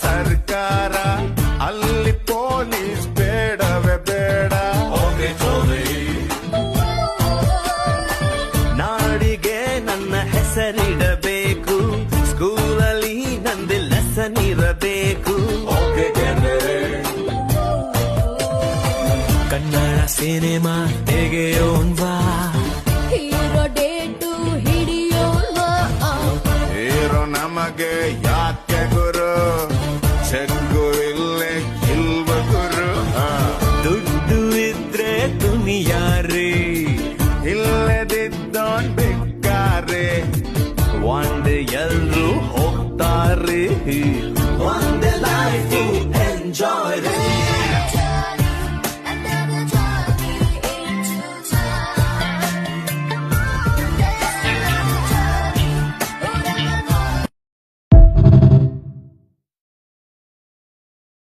ಸರ್ಕಾರ, ಅಲ್ಲಿ ಪೊಲೀಸ್ ಬೇಡವೇ ಬೇಡ. ನಾಡಿಗೆ ನನ್ನ ಹೆಸರಿಡಬೇಕು, ಸ್ಕೂಲಲ್ಲಿ ನಂದು ಲೆಸನ್ ಇರಬೇಕು. ಕನ್ನಡ ಸಿನಿಮಾ ತೆಗೆಯೋನ್ವಾ, ಹೀರೋ ಡೇಟು ಹಿಡಿಯೋಲ್ವಾ? ಹೀರೋ ನಮಗೆ ಯಾಕೆ ಗುರು, ಚೆಕ್ಕು ಇಲ್ಲೇ ಇಲ್ವ ಗುರು. ದುಡ್ಡು ಇದ್ರೆ ದುನಿಯಾರಿ, ಇಲ್ಲದಿದ್ದೋನ್ ಬೇಕಾರೆ. ಒಂದೇ ಎಲ್ರು ಹೋಗ್ತಾರೆ, ಒಂದೇ ಲೈಫ್ ಎಂಜಾಯ್.